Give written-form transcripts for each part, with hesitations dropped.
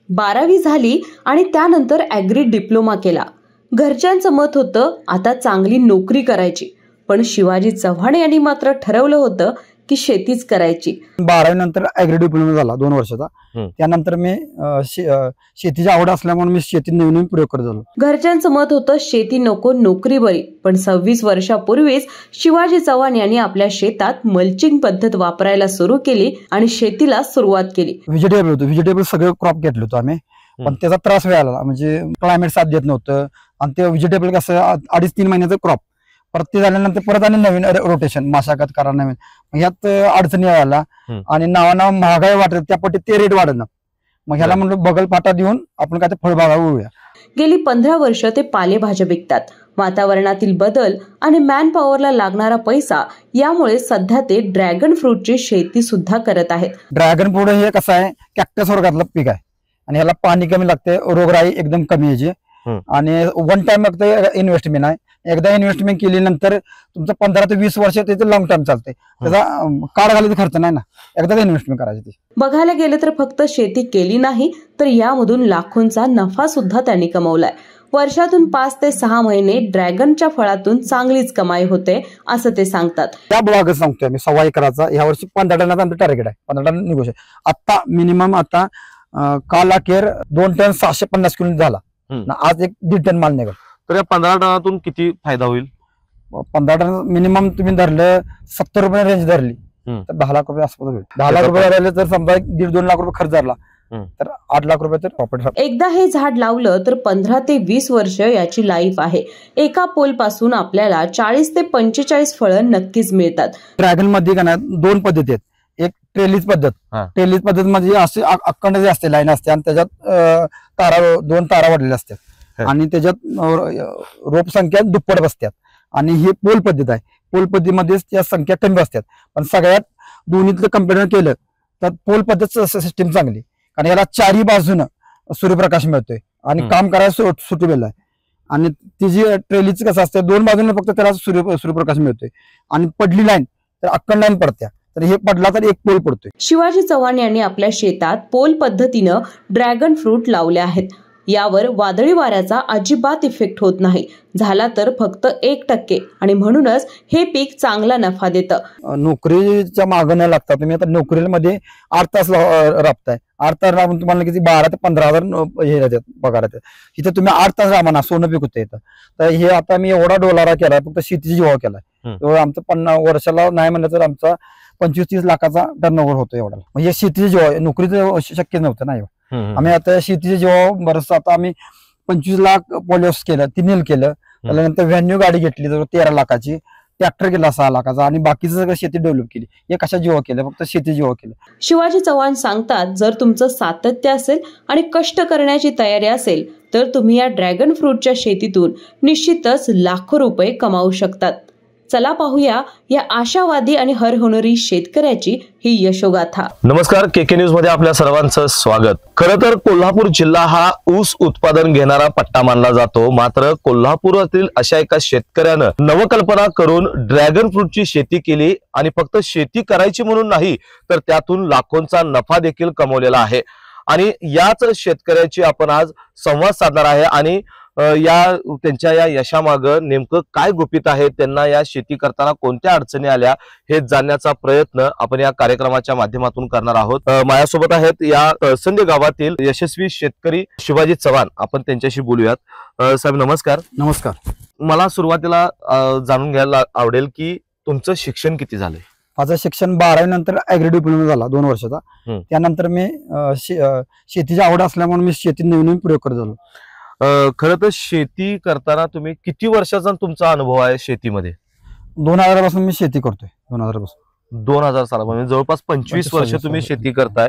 12वी झाली आणि त्यानंतर ॲग्री डिप्लोमा केला. घरच्यांचं मत होतं आता चांगली नोकरी करायची, पण शिवाजी चव्हाण यांनी मात्र ठरवलं होतं की शेतीच करायची. 12वी नंतर ॲग्री डिप्लोमा झाला 2 वर्षाचा. त्यानंतर मी शेतीची आवड असल्यामुळे मी शेतीत नवीन प्रयोग करत झालो. घरच्यांचं मत होतं शेती नको नोकरी बरी, पण 26 वर्षापूर्वीच शिवाजी चव्हाण यांनी आपल्या शेतात मल्चिंग पद्धत वापरायला सुरू केली आणि शेतीला सुरुवात केली. व्हेजिटेबल सगळं क्रॉप घेतलं होतं आम्ही, पण त्याचा त्रास व्हायला म्हणजे क्लायमेट साथ देत नव्हतं आणि ते व्हेजिटेबल कसं 2.5-3 महिन्याचं क्रॉप परत ते झाल्यानंतर परत आणि नवीन रोटेशन मशागत करा नवीन, ह्यात अडचणी यायला आणि नावाना महागाई वाटत त्या पट्टी ते रेट वाढत ना. मग ह्याला म्हणलं बगल फाटा देऊन आपण काय ते फळबागा उडूया. गेली 15 वर्ष ते पालेभाज्या विकतात. वातावरणातील बदल आणि मॅन पॉवरला लागणारा पैसा यामुळे सध्या ते ड्रॅगन फ्रूटची शेती सुद्धा करत आहेत. ड्रॅगन फ्रूट हे कसं आहे कॅक्टस वर्गातलं पीक आहे आणि ह्याला पाणी कमी लागते, रोगराई एकदम कमी यायची आणि वन टाइम फक्त इन्व्हेस्टमेंट आहे. एकदा इन्व्हेस्टमेंट केल्यानंतर तुमचं 15 ते 20 वर्ष त्याचं लॉंग टर्म चालते. त्याचा काळ घालायचा खर्च नाही ना, एकदा इन्व्हेस्टमेंट करायची. बघायला गेलं तर फक्त शेती केली नाही तर यामधून लाखोंचा नफा सुद्धा त्यांनी कमवलाय. वर्षातून 5 ते 6 महिने ड्रॅगनच्या फळातून चांगलीच कमाई होते असं ते सांगतात. त्या ब्लॉगच सांगतोय मी 1.25 एकराचा या वर्षी 15 टनाचा आमचं टार्गेट आहे. 15 टन निघू शकतो आता मिनिमम. आता काल अखेर 2 टन 650 किलो झाला, आज 1.5 टन माल निघाला. तर या 15 टनातून किती फायदा होईल? 15 टन मिनिमम तुम्ही धरलं 70 रुपये रेंज धरली तर 10 लाख रुपये आसपास होईल. 10 लाख रुपये राहिले तर समजा 1.5-2 लाख रुपये खर्च झाला तर 8 लाख रुपये तर प्रॉफिट. एकदा हे झाड लावलं तर 15 ते 20 वर्ष याची लाईफ आहे. एका पोल पासून आपल्याला 40 ते 45 फळं नक्कीच मिळतात. ड्रॅगन मध्ये का नाही 2 पद्धती आहेत. एक ट्रेलिज पद्धत. ट्रेलिज पद्धत म्हणजे असे अखंड जे असते लाईन असते आणि त्याच्यात तारा 2 तारा वाढलेल्या असतात आणि त्याच्यात रोप संख्या दुप्पट बसतात. आणि ही पोल पद्धत आहे. पोल पद्धतीमध्ये त्या संख्या कमी बसतात, पण सगळ्यात दोन्हीतलं कम्पेअर केलं तर पोल पद्धत सिस्टीम चांगली, कारण याला 4ही बाजूनं सूर्यप्रकाश मिळतोय आणि काम करायला सुटेबल आहे. आणि ती जी ट्रेलीच कसं असतं 2 बाजूने फक्त त्याला सूर्यप्रकाश मिळतोय आणि पडली लाईन तर अक्कड लाईन पडत्या, तर हे पडला तर एक पोल पडतोय. शिवाजी चव्हाण यांनी आपल्या शेतात पोल पद्धतीनं ड्रॅगन फ्रूट लावले आहेत. यावर वादळी वाऱ्याचा अजिबात इफेक्ट होत नाही, झाला तर फक्त 1% आणि म्हणूनच हे पीक चांगला नफा देतं. नोकरीच्या मागं न लागता तुम्ही आता नोकरीमध्ये 8 तास राबताय. 8 तास राबून तुम्हाला किती 12 ते 15,000 हे येतात पगार येतात. इथे तुम्ही 8 तास राबा ना, सोनं पीक होतं येतं. तर हे आता मी एवढा डोलारा केलाय फक्त शेतीची जीवा केलाय. आमचं 50 वर्षाला नाही म्हणलं तर आमचा 25-30 लाखाचा टर्नओव्हर होतो एवढा. म्हणजे शेतीची जीवा, नोकरीचं शक्य नव्हतं ना. आम्ही आता शेतीचे जेव्हा बरंच आता आम्ही 25 लाख पॉलिओस केलं, 3 केलं. त्यानंतर व्हॅन्यू गाडी घेतली तर 13 लाखाची, ट्रॅक्टर केला 6 लाखाचा आणि बाकीचं सगळं शेती डेव्हलप केली. हे कशा जीवा केलं? फक्त शेती जीवा केलं. शिवाजी चव्हाण सांगतात जर तुमचं सातत्य असेल आणि कष्ट करण्याची तयारी असेल तर तुम्ही या ड्रॅगन फ्रूटच्या शेतीतून निश्चितच लाखो रुपये कमावू शकतात. चला पाहूया या आशावादी आणि हरहोणारी शेतकऱ्याची ही यशोगाथा. नमस्कार, केके न्यूज मध्ये आपल्या सर्वांचं स्वागत. खरं तर कोल्हापूर जिल्हा हा ऊस उत्पादन घेणारा पट्टा मानला जातो. मात्र कोल्हापुरातील अशा एका शेतकऱ्यानं नवकल्पना करून ड्रॅगन फ्रूटची शेती केली आणि फक्त शेती करायची म्हणून नाही तर त्यातून लाखोंचा नफा देखील कमवलेला आहे. आणि याच शेतकऱ्याची आपण आज संवाद साधणार आहे आणि त्यांच्या या यशामागं नेमकं काय गुपित आहे, त्यांना या शेती करताना कोणत्या अडचणी आल्या हे जाणण्याचा प्रयत्न आपण या कार्यक्रमाच्या माध्यमातून करणार आहोत. माझ्यासोबत आहेत या तळसंदे गावातील यशस्वी शेतकरी शिवाजी चव्हाण. आपण त्यांच्याशी बोलूयात. साहेब नमस्कार. नमस्कार. मला सुरुवातीला जाणून घ्यायला आवडेल की तुमचं शिक्षण किती झालंय? माझं शिक्षण 12वी नंतर ॲग्री डिप्लोमा झाला 2 वर्षाचा. त्यानंतर मी शेतीची आवड असल्यामुळे मी शेतीत नवीन प्रयोग करत झालो. खरं तर शेती करताना तुम्ही किती वर्षाचा तुमचा अनुभव आहे शेतीमध्ये? 2000 पासून मी शेती करतोय. 2000 सालापासून जवळपास 25 वर्ष तुम्ही शेती करताय.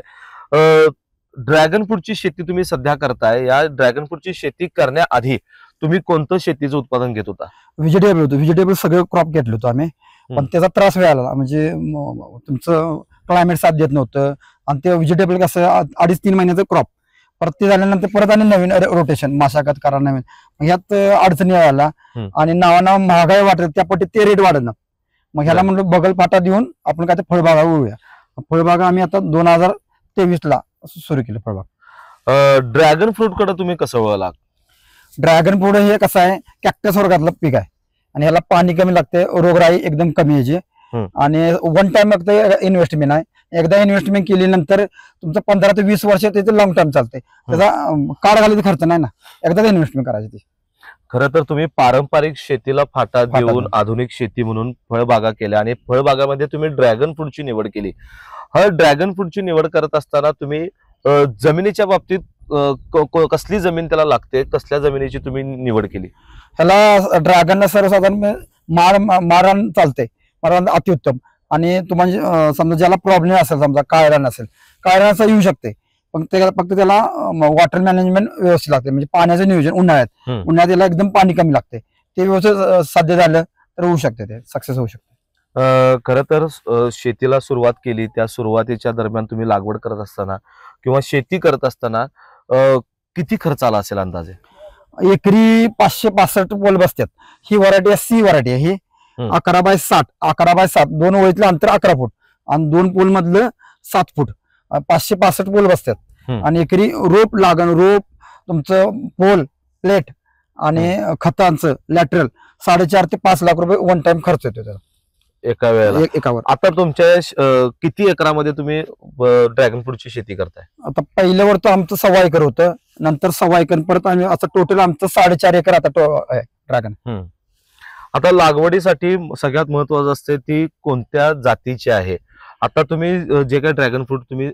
ड्रॅगन फ्रूटची शेती तुम्ही सध्या करताय. या ड्रॅगन फ्रूटची शेती करण्याआधी तुम्ही कोणतं शेतीचं उत्पादन घेत होता? व्हेजिटेबल सगळं क्रॉप घेतलं होतं आम्ही, पण त्याचा त्रास व्हायला म्हणजे तुमचं क्लायमेट साथ देत नव्हतं आणि ते व्हेजिटेबल कसं 2.5-3 महिन्याचं क्रॉप परत ते झाल्यानंतर परत आणि नवीन रोटेशन मशागत करा नवीन, ह्यात अडचणी यायला आणि नावाना महागाई वाटत त्या पट्टी ते रेट वाढत ना. मग ह्याला म्हणलं बगल फाटा देऊन आपण काय ते फळबागा उडूया. फळबागा आम्ही आता 2023 ला सुरू केलं फळबाग. ड्रॅगन फ्रूट कडे तुम्ही कसं वळला? ड्रॅगन फ्रूट हे कसं आहे, कॅक्टस वर्गातलं पीक आहे आणि ह्याला पाणी कमी लागते, रोगराई एकदम कमी याची आणि वन टाइम फक्त इन्व्हेस्टमेंट आहे. एकदा इन्व्हेस्टमेंट केल्यानंतर तुमचं 15 ते 20 वर्ष त्याचं लॉंग टर्म चालते. त्याचा काळ घालायचा खर्च नाही ना, एकदाच इन्व्हेस्टमेंट करायची. खरं तर तुम्ही पारंपरिक शेतीला फाटा देऊन आधुनिक शेती म्हणून फळबागा केल्या आणि फळबागामध्ये तुम्ही ड्रॅगन फ्रूटची निवड केली. हा ड्रॅगन फ्रूटची निवड करत असताना तुम्ही जमिनीच्या बाबतीत कसली जमीन त्याला लागते, कसल्या जमिनीची तुम्ही निवड केली? ह्याला ड्रॅगनला सर्वसाधारण मारण चालते, मारण अतिउत्तम. आणि तुम्हाला समजा ज्याला प्रॉब्लेम असेल, समजा काळरान नसेल, काळरान येऊ शकते, पण फक्त त्याला वॉटर मॅनेजमेंट व्यवस्थित लागते. म्हणजे पाण्याचं नियोजन उन्हाळ्यात त्याला एकदम पाणी कमी लागते, ते व्यवस्थित साध्य झालं तर होऊ शकते, ते सक्सेस होऊ शकते. खरं तर शेतीला सुरुवात केली, त्या सुरुवातीच्या दरम्यान तुम्ही लागवड करत असताना किंवा शेती करत असताना किती खर्च आला असेल अंदाजे? एकरी 565 पोल बसतात. ही व्हरायटी आहे, सी व्हरायटी आहे. ही 11x7 दोन ओळीतलं अंतर 11 फूट आणि 2 पोल मधलं 7 फूट, 565 पोल बसतात. आणि एकरी रोप तुमचं पोल प्लेट आणि खतांचं लॅटरल 4.5 ते 5 लाख रुपये वन टाइम खर्च येतो त्याला एका वेळेला. एकावर. आता तुमच्या किती एकरामध्ये तुम्ही ड्रॅगन फ्रूटची शेती करताय? आता पहिल्या वर तर आमचं 1.25 एकर होतं, नंतर 1.25 एकर, परत आम्ही असं टोटल आमचं 4.5 एकर आता आहे ड्रॅगन. आता लागवडीसाठी सगळ्यात महत्वाचं असते ती कोणत्या जातीची आहे. आता तुम्ही जे काही ड्रॅगन फ्रूट तुम्ही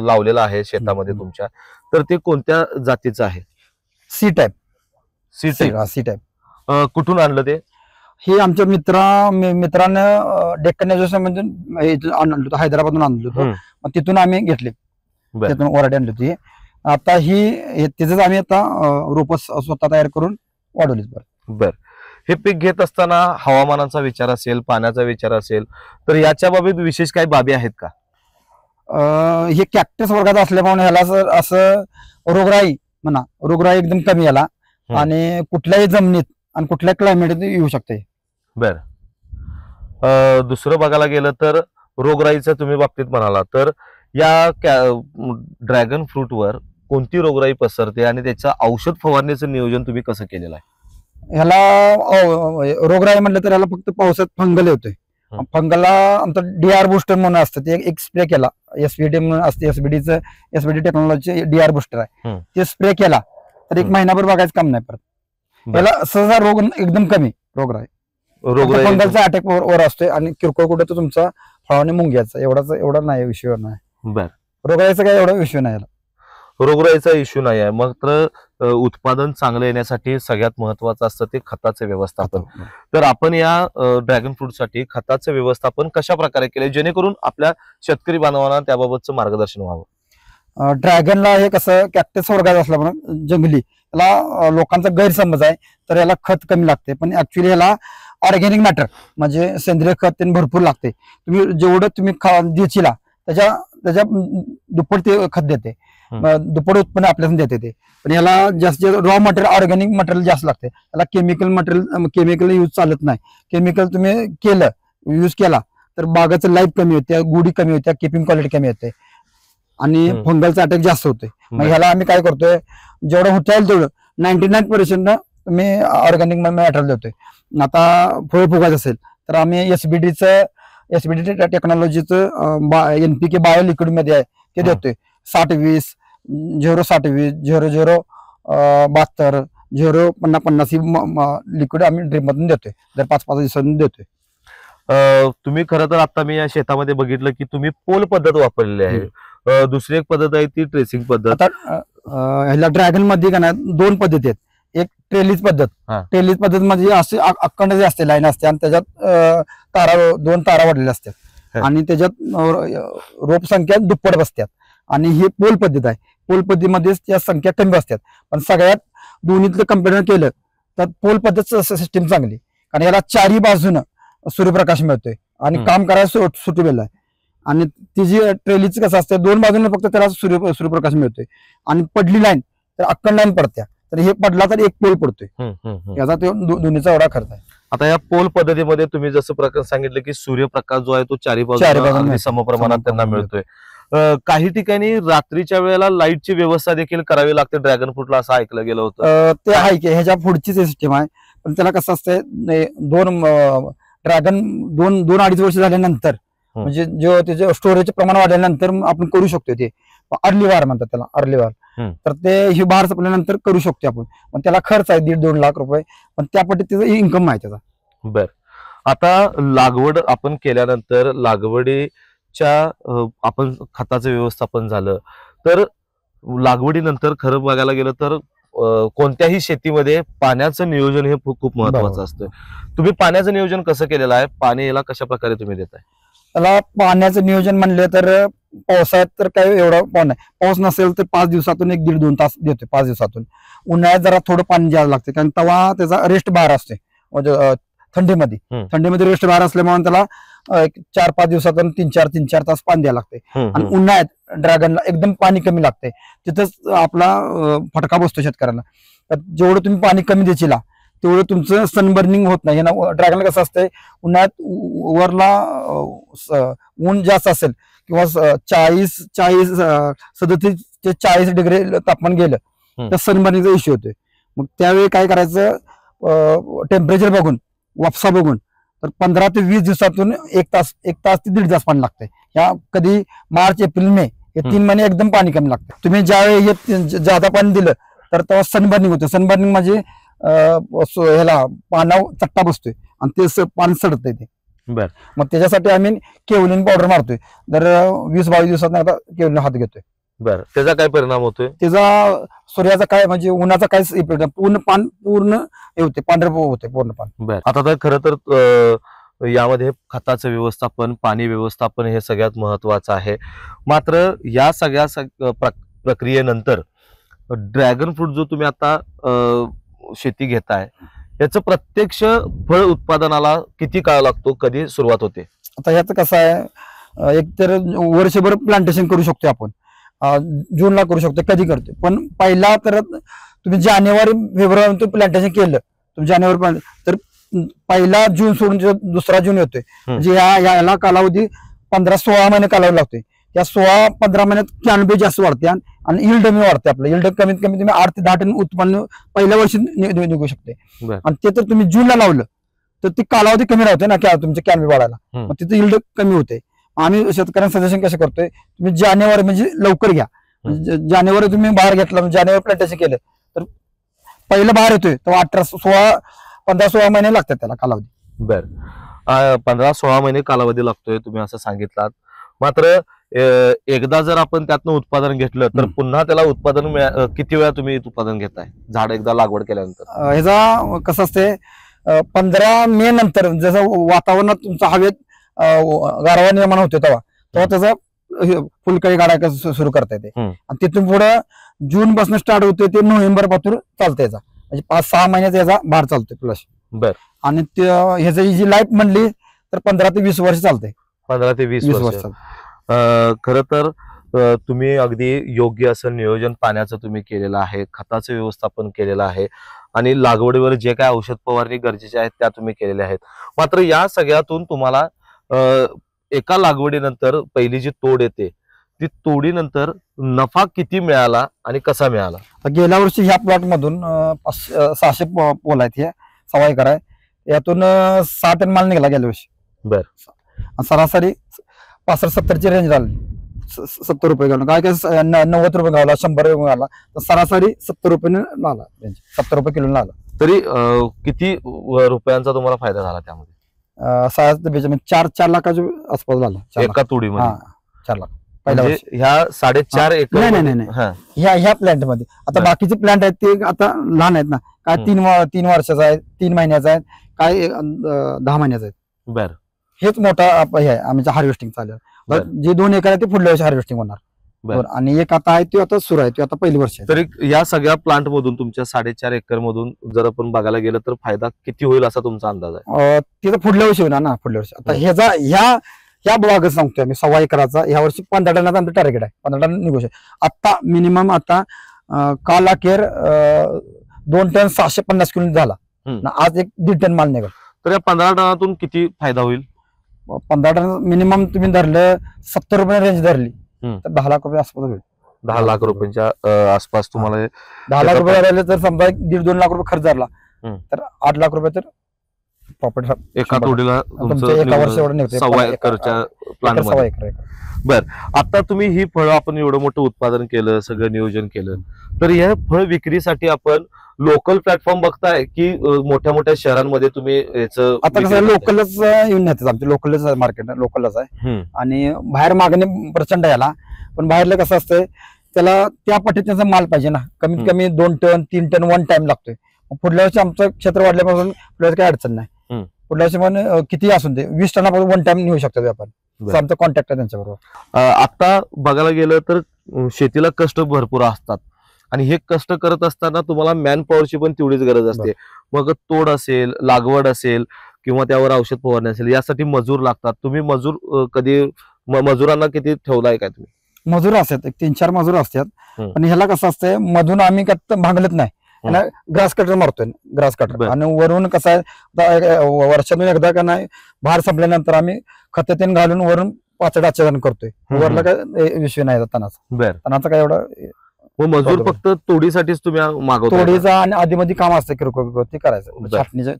लावलेलं आहे शेतामध्ये तुमच्या, तर ते कोणत्या जातीचं आहे? C type. C type. कुठून आणलं ते? हे आमच्या मित्रानं डेक्कन एज्युकेशन मधून आणलं होतं, हैदराबादून आणलं होतं, तिथून आम्ही घेतले, तिथून वराडी आणली होती. आता त्याच आम्ही आता रोप स्वतः तयार करून वाढवलीच. बर, हे पीक घेत असताना हवामानाचा विचार असेल, पाण्याचा विचार असेल, तर याच्या बाबतीत विशेष काही बाबी आहेत का? हे कॅक्टस वर्गात असल्यामुळे ह्याला असं रोगराई एकदम कमी याला आणि कुठल्याही जमिनीत आणि कुठल्या क्लायमेट येऊ शकते. बर, दुसरं बघायला गेलं तर रोगराईचं तुम्ही बाबतीत म्हणाला, तर या ड्रॅगन फ्रूटवर कोणती रोगराई पसरते आणि त्याचं औषध फवारणीचं नियोजन तुम्ही कसं केलेलं आहे? ह्याला रोगराई म्हटलं तर ह्याला फक्त पावसात फंगल येतोय. फंगलला आमचं डीआर बुस्टर म्हणून असतं, ते एक स्प्रे केला, एसबीडी म्हणून असते, एसबीडी टेक्नॉलॉजी डीआर बुस्टर आहे, ते स्प्रे केला तर 1 महिनाभर बघायचं काम नाही. परत याला सहसा रोग एकदम कमी रोगराई फंगलचा अटॅक वर असतोय आणि किरकोळ कुठे तर तुमचा फळाने मुंग्याचा एवढा नाही विषय नाही. बर, रोगराईचा काय एवढा विषय नाही, रोगराईचा इश्यू नाही आहे. मात्र उत्पादन चांगलं येण्यासाठी सगळ्यात महत्वाचं असतं ते खताचं व्यवस्थापन. तर आपण या ड्रॅगन फ्रूटसाठी खताचं व्यवस्थापन कशा प्रकारे केले जेणेकरून आपल्या शेतकरी बांधवांना त्याबाबतचं मार्गदर्शन व्हावं? ड्रॅगनला हे कसं कॅक्टस वर्गात असला म्हणून जंगली, याला लोकांचा गैरसमज आहे, तर याला खत कमी लागते, पण ऍक्च्युली याला ऑर्गॅनिक मॅटर म्हणजे सेंद्रिय खत भरपूर लागते. तुम्ही जेवढं तुम्ही देशीला त्याच्या दुप्पट ते खत देते, दुप्पट उत्पन्न आपल्याला देते ते. पण याला जास्त रॉ मटेरियल ऑर्गॅनिक मटेरियल जास्त लागते. याला केमिकल यूज चालत नाही. केमिकल तुम्ही यूज केला तर बागाचं लाईफ कमी होते, गुढी कमी होत्या, किपिंग क्वालिटी कमी होते आणि फंगलचा अटॅक जास्त होते. मग ह्याला आम्ही काय करतोय, जेवढं होता येईल तेवढं 99% मी ऑर्गॅनिक मॅटेरियल देतोय. आता फळ फुगायचं असेल तर आम्ही एसबीडी टेक्नॉलॉजीचं एनपीके बायो लिक्विड मध्ये आहे ते देतोय. 60-20 0-60-20 0-0-72 0-50-50 लिक्विड आम्ही ड्रिप मधून देतोय, दर 5-5 दिवसांनी देतोय. तुम्ही खरं तर आता मी या शेतामध्ये बघितलं की तुम्ही पोल पद्धत वापरलेली आहे. दुसरी एक पद्धत आहे ती ट्रेसिंग पद्धत. आता ह्याला ड्रॅगन मध्ये का नाही 2 पद्धती आहेत. एक ट्रेलिज पद्धत म्हणजे असे अखंड जे असते लाईन असते आणि त्याच्यात 2 तारा वाढलेल्या असतात आणि त्याच्यात रोप संख्या दुप्पट बसतात. आणि ही पोल पद्धत आहे. पोल पद्धतीमध्ये त्या संख्या कमी बसतात, पण सगळ्यात दोन्हीतलं कंपेअर केलं तर पोल पद्धत सिस्टीम चांगली, कारण याला 4ही बाजूनं सूर्यप्रकाश मिळतोय आणि काम करायला सुटेबल आहे. आणि तिची ट्रेलीच कसं असतं, 2 बाजूने फक्त त्याला सूर्यप्रकाश मिळतोय आणि पडली लाईन तर अक्कड लाईन पडत्या, तर हे पडला तर 1 पोल पडतोय. याचा तो दोन्हीचा एवढा खर्च आहे. आता या पोल पद्धतीमध्ये तुम्ही जसं प्रकार सांगितलं की सूर्यप्रकाश जो आहे तो 4ही बाजूने समप्रमाणात त्यांना मिळतोय. काही ठिकाणी रात्रीच्या वेळेला लाईटची व्यवस्था देखील करावी लागते ड्रॅगन फ्रूटला, असं ऐकलं गेलं होतं. ते आहे की ह्याच्या पुढची सिस्टीम आहे, पण त्याला कसं असतंय ड्रॅगन दोन अडीच वर्ष झाल्यानंतर म्हणजे जो त्याचे स्टोरेजचे प्रमाण वाढल्यानंतर आपण करू शकतो. ते अर्ली वार म्हणतात त्याला, अर्ली वार. तर ते ही बहार संपल्यानंतर करू शकतो आपण, पण त्याला खर्च आहे 1.5-2 लाख रुपये, पण त्या पद्धतीचं इन्कम आहे त्याचा. बर, आता लागवड आपण केल्यानंतर लागवडीच्या आपण खताचं व्यवस्थापन झालं, तर लागवडीनंतर खरं बघायला गेलं तर कोणत्याही शेतीमध्ये पाण्याचं नियोजन हे खूप महत्वाचं असतं. तुम्ही पाण्याचं नियोजन कसं केलेलं आहे? पाणी याला कशा प्रकारे तुम्ही देताय? त्याला पाण्याचं नियोजन म्हणले तर पावसाळ्यात तर काही एवढा पाऊस नाही, पाऊस नसेल तर 5 दिवसातून 1-1.5-2 तास देतोय 5 दिवसातून. उन्हाळ्यात जरा थोडं पाणी द्यावं लागतं, कारण तेव्हा त्याचा रेस्ट बार असते. म्हणजे थंडीमध्ये रेस्ट बार असल्यामुळे त्याला 4-5 दिवसातून 3-4 तास पाणी द्यावं लागते. आणि उन्हाळ्यात ड्रॅगनला एकदम पाणी कमी लागते, तिथंच आपला फटका बसतो शेतकऱ्यांना. जेवढं तुम्ही पाणी कमी द्यायला तेवढं तुमचं सनबर्निंग होत नाही. ड्रॅगनला कसं असतंय, उन्हाळ्यात वरला ऊन जास्त असेल किंवा 37 ते 40 डिग्री तापमान गेलं तर सनबर्निंगचा इश्यू होतोय. मग त्यावेळी काय करायचं, टेम्परेचर बघून, वापसा बघून, तर 15 ते 20 दिवसातून 1 तास ते 1.5 तास पाणी लागतंय. ह्या कधी मार्च, एप्रिल, मे हे 3 महिने एकदम पाणी कमी लागतं. तुम्ही ज्यावेळी हे जादा पाणी दिलं तर तेव्हा सनबर्निंग होतं. सनबर्निंग म्हणजे ह्याला पानावर चट्टा बसतोय आणि ते पाणी सडतंय ते. मग त्याच्यासाठी आम्ही केवलिन पावडर मारतोय. दर 20-22 दिवसात आता केवलिन हात घेतोय. बरं, त्याचा काय परिणाम होतोय? त्याचा सूर्याचा काय म्हणजे उन्हाचा काय इफेक्ट, पूर्ण हे होते, पांढरे होते पूर्ण पान. बरं, आता तर खरं तर यामध्ये खताचं व्यवस्थापन, पाणी व्यवस्थापन हे सगळ्यात महत्वाचं आहे. मात्र या सगळ्या प्रक्रियेनंतर ड्रॅगन फ्रूट जो तुम्ही आता शेती घेताय, याचं प्रत्यक्ष फळ उत्पादनाला किती काळ लागतो, कधी सुरुवात होते? आता याचं कसं आहे, एक तर वर्षभर प्लांटेशन करू शकतो आपण, जूनला करू शकतो, कधी करतो. पण पहिला तर तुम्ही जानेवारी-फेब्रुवारी प्लांटेशन केलं, तुम्ही जानेवारी तर पहिला जून सोडून 2 जून येतोय. म्हणजे याला कालावधी 15-16 महिने कालावधी लागतोय. या 16-15 महिन्यात कॅनोपी जास्त वाढते आणि यील्ड कमी वाढते. आपलं यील्ड कमीत कमी तुम्ही 8 ते 10 टन उत्पन्न पहिल्या वर्षी निघू शकते. आणि ते तर तुम्ही जूनला लावलं तर ती कालावधी कमी राहते ना तुमचे कॅनोपी वाढायला, मग तिथे यील्ड कमी होते. आम्ही शेतकऱ्यांना सजेशन कसं करतोय, तुम्ही जानेवारी म्हणजे लवकर घ्या. जानेवारी तुम्ही बाहेर घेतला, जानेवारी प्लांटेशन केलं तर पहिलं बाहेर येतोय तर 15-16 महिने लागतात त्याला कालावधी. बर, 15-16 महिने कालावधी लागतोय तुम्ही असं सांगितलात. मात्र एकदा जर आपण त्यातनं उत्पादन घेतलं तर पुन्हा त्याला उत्पादन किती वेळा तुम्ही उत्पादन घेताय झाड एकदा लागवड केल्यानंतर? ह्याचा कसं असते, 15 मे नंतर जसं वातावरणात तुमचा हवेत गारवा निर्माण होतो तेव्हा त्याचा फुलकळी काढायला सुरू करता येते. आणि तिथून पुढे जून पासून स्टार्ट होते ते नोव्हेंबर पासून चालतं. याचा म्हणजे 5-6 महिन्याचा याचा भार चालतोय प्लस. बर, आणि ह्याची जी लाईफ म्हणली तर 15 ते 20 वर्ष चालते. 15 ते 20 वर्ष. खरं तर तुम्ही अगदी योग्य असं नियोजन पाण्याचं तुम्ही केलेलं आहे, खताचं व्यवस्थापन केलेलं आहे आणि लागवडीवर जे काय औषध फवारणी गरजेचे आहेत त्या तुम्ही केलेल्या आहेत. मात्र या सगळ्यातून तुम्हाला एका लागवडीनंतर पहिली जी तोड येते ती तोडीनंतर नफा किती मिळाला आणि कसा मिळाला? गेल्या वर्षी ह्या प्लॉट मधून 600 पोल आहेत, हे 1.25 एकर आहे, यातून 6 टन माल निघाला गेल्या वर्षी. बर, सरासरी 65-70 रेंज झाली. 70 रुपये घालून काय 90 रुपये घाला, 100 रुपये घाला, तर सरासरी 70 रुपये लागला, 70 रुपये किलो लागला. तरी किती रुपयांचा तुम्हाला फायदा झाला त्यामध्ये? 4 लाखाच्या आसपास झाला एका तोडीमध्ये. 4 लाख म्हणजे ह्या 4.5 एकर? नाही, ह्या प्लांट मध्ये. आता बाकीचे प्लांट आहेत ते आता लहान आहेत ना, काय 3 वर्षाचा आहे, 3 महिन्याचा आहे, काय 10 महिन्याचा आहे. बर, हेच मोठा हे आहे आमचं हार्वेस्टिंग चालेल. जे 2 एकर आहे ते पुढल्या वर्षी हार्वेस्टिंग होणार. आणि एक आता आहे ते आता सुरू आहे, ते आता पहिली वर्ष आहे. तरी या सगळ्या प्लांट मधून तुमच्या 4.5 एकर मधून जर आपण बघायला गेलं तर फायदा किती होईल असा तुमचा अंदाज आहे? ते तर पुढल्या वर्षी होणार ना, पुढल्या वर्षी. आता ह्या भागच सांगतोय मी 1.25 एकराचा. ह्या वर्षी 15 टनाचा आमचं टार्गेट आहे, 15 टन निघू शकतो. आता मिनिमम आता काल अखेर 2 टन 650 किलो झाला, आज 1.5 टन माल निघाला. तर या 15 टनातून किती फायदा होईल? 15 टन मिनिमम तुम्ही धरलं 70 रुपये रेंज धरली तर 10 लाख रुपये आसपास होईल. 10 लाख रुपयांच्या आसपास तुम्हाला 10 लाख रुपये झाले तर समजा 1.5-2 लाख रुपये खर्च झाला तर 8 लाख रुपये तर प्रॉपर्टी एका तोडीला एका वर्ष एवढं निघते. 1.25 एकरच्या प्लॅन मध्ये. बर, आता तुम्ही ही फळं आपण एवढं मोठं उत्पादन केलं, सगळं नियोजन केलं, तर या फळ विक्रीसाठी आपण लोकल प्लॅटफॉर्म बघताय की मोठ्या मोठ्या शहरांमध्ये तुम्ही याचं आता कसं लोकलच येऊन येतात, आमचे लोकलच मार्केट लोकलच आहे आणि बाहेर मागणी प्रचंड याला. पण बाहेरलं कसं असतंय त्याला त्या पद्धतीचा माल पाहिजे ना, कमीत कमी 2 टन 3 टन वन टाइम लागतोय. पुढल्या वर्षी आमचं क्षेत्र वाढल्यापासून पुढल्या वर्षी काही अडचण नाही. पुढल्या वर्षी पण किती असून ते 20 टनापासून वन टाइम नेऊ शकतो आपण. आमचं कॉन्टॅक्ट आहे त्यांच्याबरोबर. आता बघायला गेलं तर शेतीला कष्ट भरपूर असतात आणि हे कष्ट करत असताना तुम्हाला मॅन पॉवरची पण तेवढीच गरज असते. मग तोड असेल, लागवड असेल किंवा त्यावर औषध फवारणी असेल, यासाठी मजूर लागतात. तुम्ही मजूर कधी मजुरांना किती ठेवलाय काय तुम्ही? मजूर असतात 3-4 मजूर असतात. पण ह्याला कसं असतंय मधून आम्ही भांगलत नाही, ग्रास कटर मारतोय, ग्रास कटर. आणि वरून कसं आहे वर्षातून एकदा का नाही भार संपल्यानंतर आम्ही खतेन घालून वरून पाचड करतोय. वरला काय विषय नाही तणाचा काय एवढा. मजूर फक्त तोडीसाठीच तुम्ही मागवतो? तोडीचा आणि आधीमध्ये काम असतं किरकोळ ते करायचं.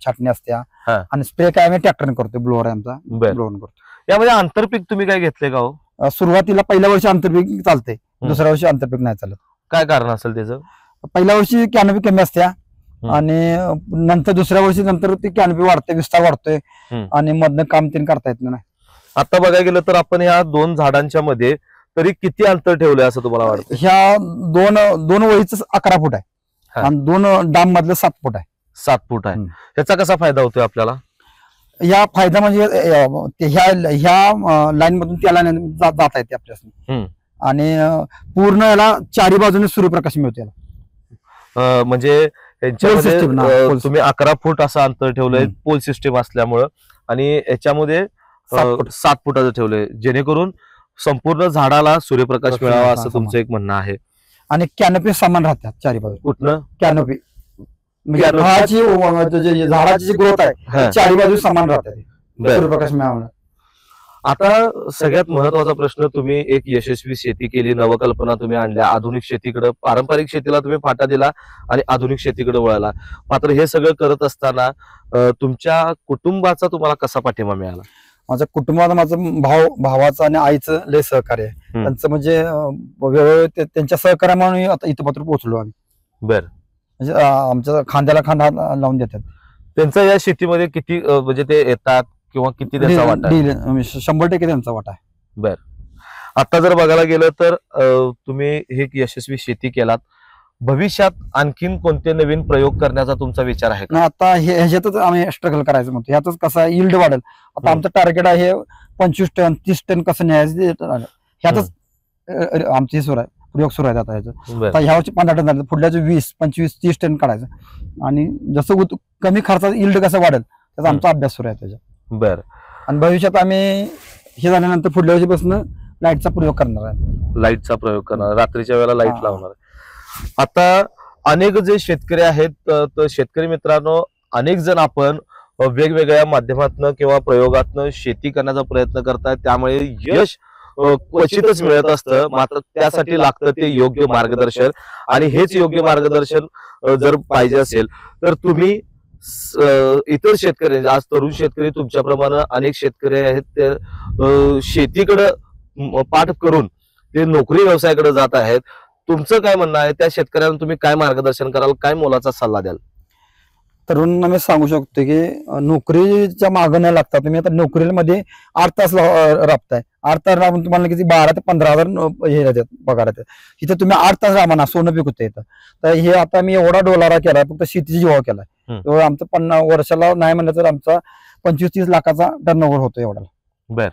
छाटणी असते आणि स्प्रे काय आम्ही ट्रॅक्टरने करतोय, ब्लोअर आमचा ब्लोअर करतो. यामध्ये आंतरपीक तुम्ही काय घेतले का हो? सुरुवातीला पहिल्या वर्षी आंतरपीक चालते, दुसऱ्या वर्षी आंतरपीक नाही चालत. काय कारण असेल त्याचं? पहिल्या वर्षी कॅनोपी कमी असत्या आणि नंतर दुसऱ्या वर्षी नंतर ती कॅनोपी वाढते, विस्तार वाढतोय आणि मधनं काम तीन करता येत नाही. आता बघायला गेलं तर आपण या 2 झाडांच्या मध्ये तरी किती अंतर ठेवलंय असं तुम्हाला वाटतं? ह्या दोन वळीच 11 फूट आहे आणि 2 डाम मधलं 7 फूट आहे. 7 फूट आहे. ह्याचा कसा फायदा होतोय आपल्याला? या फायदा म्हणजे ह्या लाईन मधून त्या लाईन जाता येते आपल्याला आणि पूर्ण याला 4 बाजूने सूर्यप्रकाश मिळतो. म्हणजे यांच्यामध्ये तुम्ही 11 फूट असं अंतर ठेवलंय पोल सिस्टीम असल्यामुळं आणि याच्यामध्ये 7 फुटाचं ठेवलंय जेणेकरून संपूर्ण झाडाला सूर्यप्रकाश मिळावा असं तुमचं एक म्हणणं आहे. आणि कॅनोपी समान राहतात 4 बाजू. कुठलं कॅनोपी झाडाची जी ग्रोथ आहे 4 बाजू समान राहतात सूर्यप्रकाश मिळावा. आता सगळ्यात महत्वाचा प्रश्न, तुम्ही एक यशस्वी शेती केली, नवकल्पना तुम्ही आणल्या, आधुनिक शेतीकडे, पारंपरिक शेतीला तुम्ही फाटा दिला आणि आधुनिक शेतीकडे वळाला. मात्र हे सगळं करत असताना तुमच्या कुटुंबाचा तुम्हाला कसा पाठिंबा मिळाला? माझ्या कुटुंबात माझं भावाचं आणि आईचं लय सहकार्य आहे. त्यांचं म्हणजे वेळोवेळी त्यांच्या सहकार्यामुळे आता इथपर्यंत पोहोचलो आम्ही. बर, म्हणजे आमच्या खांद्याला खांदा लावून देतात. त्यांचा या शेतीमध्ये किती म्हणजे ते येतात किंवा किती त्यांचा वाटा? 100% त्यांचा वाटा आहे. बर, आता जर बघायला गेलं तर तुम्ही हे यशस्वी शेती केलात, भविष्यात आणखीन कोणते नवीन प्रयोग करण्याचा तुमचा विचार आहे का? आता ह्याच्यातच आम्ही स्ट्रगल करायचं म्हणतो. ह्यातच कसं यील्ड वाढेल. आता आमचं टार्गेट आहे 25 टन 30 टन कसं न्यायचं, ह्यातच आमची सुरू आहे, प्रयोग सुरू आहे. आता ह्या वर्षी 15 टन झालं, पुढल्या 20, 25, 30 टन काढायचं आणि जसं कमी खर्चात यील्ड कसं वाढेल त्याचा आमचा अभ्यास सुरू आहे त्याच्या. बर, आणि भविष्यात आम्ही हे झाल्यानंतर पुढल्या वर्षीपासून लाईटचा प्रयोग करणार आहे. लाईटचा प्रयोग करणार, रात्रीच्या वेळेला लाईट लावणार. आता अनेक जे शेतकरी आहेत, तर शेतकरी मित्रांनो, अनेक जण आपण वेगवेगळ्या माध्यमातून किंवा प्रयोगातून शेती करण्याचा प्रयत्न करतात, त्यामुळे यश क्वचितच मिळत असतं. मात्र त्यासाठी लागतं ते योग्य मार्गदर्शन, आणि हेच योग्य मार्गदर्शन जर पाहिजे असेल तर तुम्ही इतर शेतकरी, आज तरुण शेतकरी तुमच्याप्रमाणे अनेक शेतकरी आहेत, ते शेतीकडे पाठ करून ते नोकरी व्यवसायाकडे जात आहेत. तुमचं काय म्हणणं आहे? त्या शेतकऱ्यांना तुम्ही काय मार्गदर्शन कराल, काय मोलाचा सल्ला द्याल? तरुणांना मी सांगू शकतो की नोकरीच्या मागं न लागता तुम्ही आता नोकरीमध्ये 8 तास राबताय. 8 तास राबून तुम्हाला किती 12 ते 15,000 हे येतात पगार येतात. इथे तुम्ही 8 तास राबा ना, सोनं पीक होतं येतं. तर हे आता मी एवढा डोलारा केलाय, फक्त शेतीची जीवा केलाय. आमचं 50 वर्षाला नाही म्हणलं तर आमचा 25-30 लाखाचा टर्नओव्हर होतो एवढा. बर,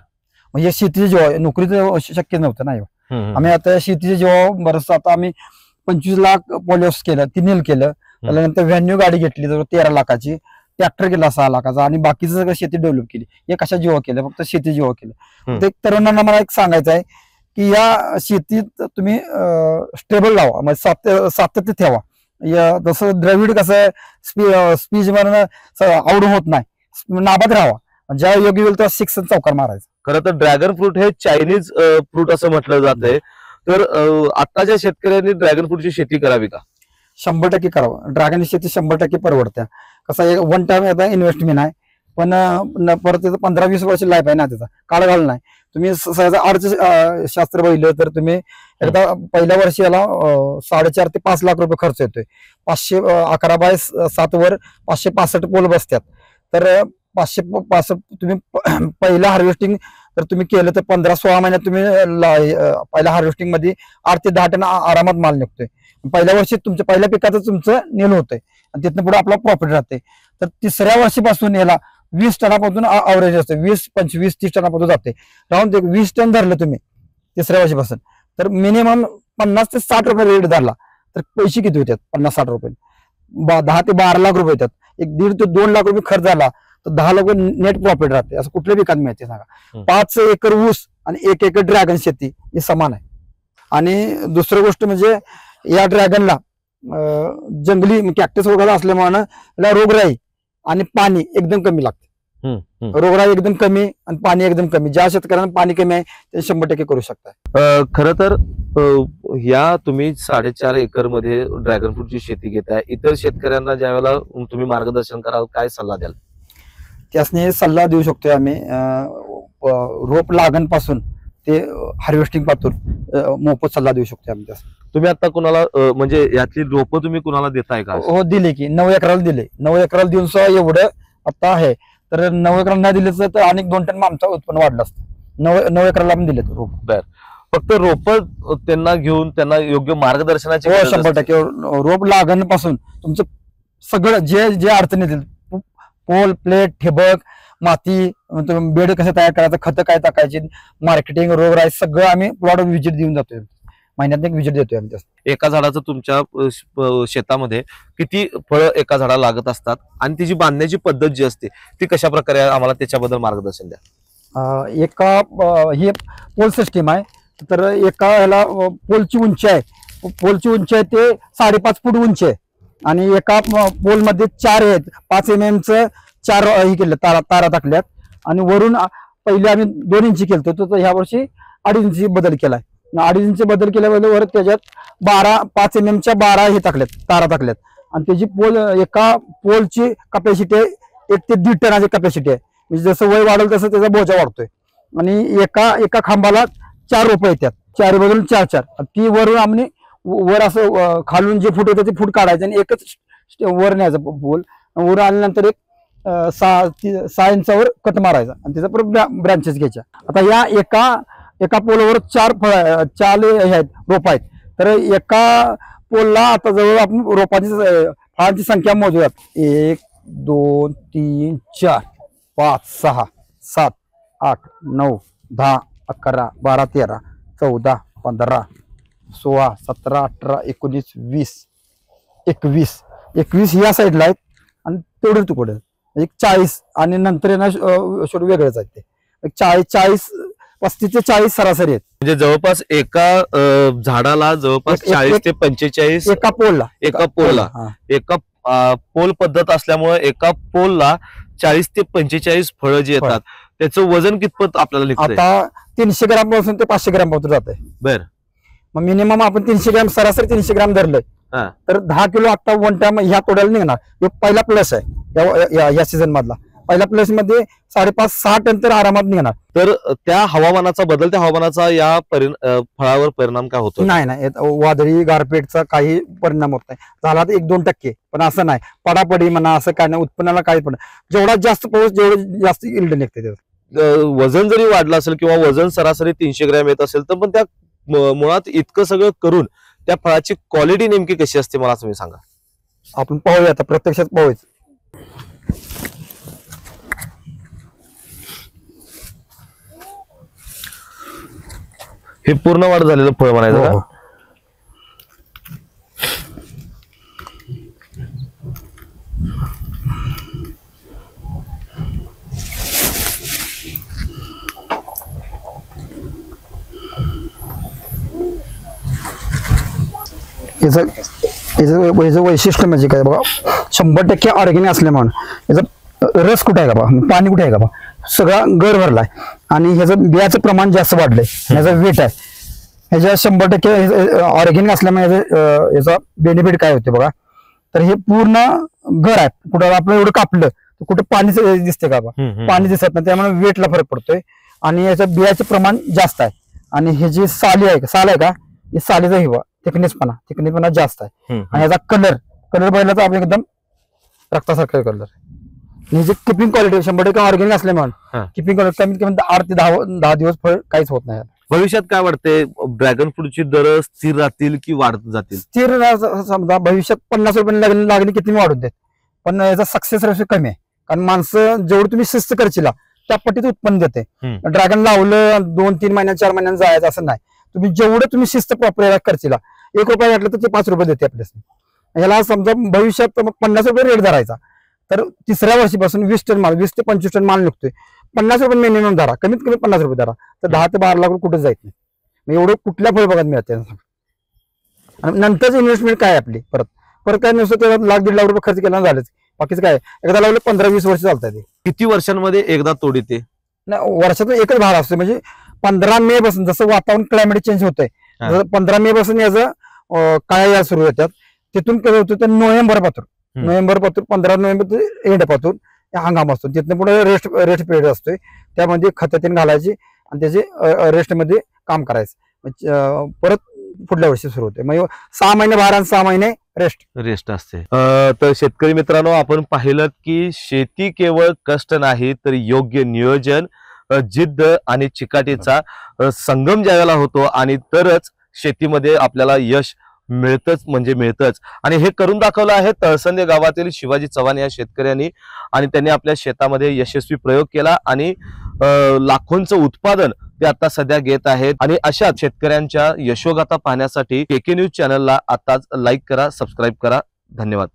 म्हणजे शेतीची जीवा, नोकरीचं शक्य नव्हतं ना. आम्ही आता शेतीचे जेव्हा बरंच आता आम्ही 25 लाख पॉलिओस केलं, 3 नील केलं. त्यानंतर व्हॅन्यू गाडी घेतली 13 लाखाची, ट्रॅक्टर केला 6 लाखाचा आणि बाकीचं सगळं शेती डेव्हलप केली. हे कशा जीवा केलं? फक्त शेती जीवा केलं. तर तरुणांना मला एक सांगायचं आहे की या शेतीत तुम्ही स्टेबल राहा, म्हणजे सातत्य ठेवा. जसं द्रविड कसं स्पीच आवडून होत नाही, नाबाद राहावा. ज्या योग्य वेळ तेव्हा 6 चौकार मारायचा. खरं तर ड्रॅगन फ्रूट हे चायनीज फ्रूट असं म्हटलं जातंय. तर आताच्या शेतकऱ्यांनी ड्रॅगन फ्रूटची शेती करावी का? 100% करावं. ड्रॅगन शेती 100% परवडत्या. कसं आहे, वन टाइम याचा इन्व्हेस्टमेंट आहे, पण परत त्याचं 15-20 वर्ष लाईफ आहे ना, त्याचा काळ घाल नाही. तुम्ही सहजा अर्थशास्त्र बघितलं तर तुम्ही एकदा पहिल्या वर्षी याला 4.5 ते 5 लाख रुपये खर्च येतोय. 511/7 वर 565 पोल बसतात. तर 565 तुम्ही पहिलं हार्वेस्टिंग तर तुम्ही केलं तर 15-16 महिन्यात तुम्ही पहिल्या हार्वेस्टिंग मध्ये 8 ते 10 टन आरामात माल निघतोय. पहिल्या वर्षी तुमच्या पहिल्या पिकाचं तुमचं नेल होतंय आणि तिथनं पुढे आपला प्रॉफिट राहते. तर तिसऱ्या वर्षीपासून याला 20 टनापासून अवरेज असते. 20, 25, 30 टनापासून जाते. राहून ते 20 टन धरलं तुम्ही तिसऱ्या वर्षीपासून, तर मिनिमम 50 ते 60 रुपये रेट धरला तर पैसे किती होतात? 50-60 रुपये 10 ते 12 लाख रुपये येतात. 1.5 ते 2 लाख रुपये खर्च झाला तर 10 लाख रुपये नेट प्रॉफिट राहते. असं कुठल्या पिकात मिळते सांगा? 5 एकर ऊस आणि 1 एकर ड्रॅगन शेती हे समान आहे. आणि दुसरी गोष्ट म्हणजे या ड्रॅगनला जंगली कॅक्टस वगैरे असल्यामुळे याला रोगराई आणि पाणी एकदम कमी लागते. रोगराई एकदम कमी आणि पाणी एकदम कमी. ज्या शेतकऱ्यांना पाणी कमी आहे ते 100% करू शकता. खरं तर या तुम्ही 4.5 एकर मध्ये ड्रॅगन फ्रूटची शेती घेताय. इतर शेतकऱ्यांना ज्यावेळेला तुम्ही मार्गदर्शन कराल, काय सल्ला द्याल? त्यासने सल्ला देऊ शकतोय आम्ही. रोप लागण पासून ते हार्वेस्टिंग पासून मोफत सल्ला देऊ शकतो आम्ही. तुम्ही आता कुणाला म्हणजे यातली रोपं तुम्ही कुणाला देताय का? हो, दिले की 9 एकराला दिले. 9 एकराला देऊन सुद्धा एवढं आता आहे. तर 9 एकराला नाही दिले तर अनेक 2 टन आमचं उत्पन्न वाढलं असतं. 9 एकराला आपण दिले रोप. बर, फक्त रोप त्यांना घेऊन त्यांना योग्य मार्गदर्शनाची 100% रोप लागण पासून तुमचं सगळं जे अडचणी येतील, पोल, प्लेट, ठिबक, माती, बेड कसं तयार करायचं, खतं काय टाकायची, मार्केटिंग, रोगराई सगळं आम्ही प्लॉट व्हिजिट देऊन जातोय. महिन्यात एक व्हिजिट देतोय आम्ही. एका झाडाचं तुमच्या शेतामध्ये किती फळं एका झाडाला लागत असतात आणि तिची बांधण्याची पद्धत जी असते ती कशा प्रकारे, आम्हाला त्याच्याबद्दल मार्गदर्शन द्या. एका हे पोल सिस्टीम आहे. तर एका ह्याला पोलची उंची आहे, ते 5.5 फूट उंची आहे. आणि एका पोल मध्ये 4 आहेत, 5 mm 4 हे केलं तारा टाकल्यात. आणि वरून पहिले आम्ही 2 इंची केलतो, तर ह्या वर्षी 2.5 इंची बदल केलाय. 2.5 इंची बदल केल्यावर त्याच्यात 5 mm 12 हे टाकल्यात, तारा टाकल्यात. आणि त्याची एका पोलची कपॅसिटी 1 ते 1.5 टनाची कपॅसिटी आहे. म्हणजे जसं वय वाढेल तसं त्याचा बोजा वाढतोय. आणि एका खांबाला 4 रोपं येतात, 4 बदलून 4-4. ती वरून आम्ही वर असं खालून जे फूट होतं ते फूट काढायचं आणि एकच वर न्यायचं पोल. वर आल्यानंतर एक 6 इंचावर कट मारायचा आणि त्याचा परत ब्रँचेस घ्यायच्या. आता या एका पोलवर 4 हे आहेत, रोप आहेत. तर एका पोलला आता जवळ आपण रोपांची फळांची संख्या मोजूयात. 1, 2, 3, 4, 5, 6, 7, 8, 9, 10, 11, 12, 13, 14, 15, 16, 17, 18, 19, 20, 21 या साईडला आहेत. आणि तेवढे तुकडे एक 40 आणि नंतर येणार शेवट वेगळेच आहेत. ते एक 40, 35 ते 40 सरासरी आहेत. म्हणजे जवळपास एका झाडाला जवळपास 40 ते 45 एका पोलला एका पोल पद्धत असल्यामुळे एका पोलला 40 ते 45 फळं जी येतात त्याचं वजन कितपत आपल्याला निघतं? आता 300 ग्रॅम पासून ते 500 ग्रॅम पासून जात आहे. बर, मग मिनिमम आपण 300 ग्रॅम सरासरी 300 ग्रॅम धरलंय तर 10 किलो आता 1 टाइम ह्या तोड्याला निघणार. एक पहिला प्लस आहे या सीझन मधला. पहिल्या प्लस मध्ये 5.5-6 टन तर आरामात निघणार. तर त्या हवामानाचा, बदलत्या हवामानाचा या फळावर परिणाम काय होतो? नाही, वादळी गारपीटचा काही परिणाम होत नाही. झाला तर 1-2%, पण असं नाही पडापडी म्हणा, असं काय नाही. उत्पन्नाला काही पण जेवढा जास्त पाऊस जेवढं जास्त इल्ड निघते. वजन जरी वाढलं असेल किंवा वजन सरासरी 300 ग्रॅम येत असेल तर पण त्या मुळात इतकं सगळं करून त्या फळाची क्वालिटी नेमकी कशी असते मला तुम्ही सांगा. आपण पाहूया, आता प्रत्यक्षात पाहूया. हे पूर्ण वाढ झालेलं फळ म्हणायचं का? याचं वैशिष्ट्य म्हणजे काय बघा, 100% ऑर्गॅनिक असल्यामुळे याचा रस कुठे आहे का बा, पाणी कुठे आहे का बा, सगळा गर भरलाय. आणि ह्याचं बियाचं प्रमाण जास्त वाढलंय, ह्याचं वेट आहे, ह्याच्या 100% ऑर्गॅनिक असल्यामुळे याचा बेनिफिट काय होते बघा. तर हे पूर्ण घर आहे, कुठं आपलं एवढं कापलं तर कुठं पाणी दिसते का बा, पाणी दिसत नाही, त्यामुळे वेटला फरक पडतोय. आणि याचं बियाचं प्रमाण जास्त आहे. आणि हे जी साल आहे का, हे सालीचा हिवा थिकनेसपणा जास्त आहे. आणि याचा कलर बघितला तर आपण एकदम रक्तासारखा कलर. आणि जे किपिंग क्वालिटी 100% ऑर्गॅनिक असल्यामुळे किपिंग क्वालिटी कमीत कमी 8 ते 10 दिवस फळ काहीच होत नाही. भविष्यात काय वाटते, ड्रॅगन फ्रूटची दर स्थिर राहतील की वाढत जातील? स्थिर समजा भविष्यात 50 रुपये लागली किती वाढून देत, पण याचा सक्सेस रेशो कमी आहे. कारण माणसं जेवढं तुम्ही शिस्त करशील त्या पट्टीत उत्पन्न देते. ड्रॅगन लावलं 2-3 महिन्यात 4 महिन्यात जायचं असं नाही. तुम्ही जेवढं तुम्ही शिस्त प्रॉपर करशील, 1 रुपया घातलं तर ते 5 रुपये देते आपल्याला. याला समजा भविष्यात 50 रुपये रेट धरायचा, तर तिसऱ्या वर्षीपासून 20 टन माल, 20 ते 25 टन माल निघतोय. 50 रुपये मिनिमम धरा, कमीत कमी 50 रुपये धरा, तर 10 ते 12 लाख रुपये कुठे जायत नाही. एवढं कुठल्या फळबागात मिळते. आणि नंतरच इन्व्हेस्टमेंट काय आपली परत काय नसतं, त्याला 1-1.5 लाख रुपये खर्च केला झालंच. बाकीचं काय, एकदा लावलं 15-20 वर्ष चालतात. किती वर्षांमध्ये एकदा तोड येते? वर्षातून एकच भार असतो. म्हणजे 15 मे पासून जसं वातावरण क्लायमेट चेंज होतंय, 15 मे पासून याचं काळ्या सुरू होतात. तिथून कसं होतं तर नोव्हेंबर पासून 15 नोव्हेंबर ते एंड पासून हंगाम असतो. तिथनं पुढे रेस्ट पिरियड असतोय. त्यामध्ये खतं घालायची आणि त्याचे रेस्टमध्ये काम करायचं. परत पुढल्या वर्षी सुरू होते. म्हणजे 6 महिने भार आणि 6 महिने रेस्ट असते. तर शेतकरी मित्रांनो, आपण पाहिलं की शेती केवळ कष्ट नाही, तर योग्य नियोजन, जिद्द आणि चिकाटीचा संगम ज्यावेळेला होतो, आणि तरच शेतीमध्ये आपल्याला यश मिळतच. आणि हे करून दाखवलं आहे तळसंदे गावातील शिवाजी चव्हाण या शेतकऱ्यांनी. आणि त्यांनी आपल्या शेतामध्ये यशस्वी प्रयोग केला आणि लाखोंचं उत्पादन ते आता सध्या घेत आहेत. आणि अशा शेतकऱ्यांच्या यशोगाथा पाहण्यासाठी KK न्यूज चॅनलला आताच लाईक करा, सबस्क्राईब करा. धन्यवाद.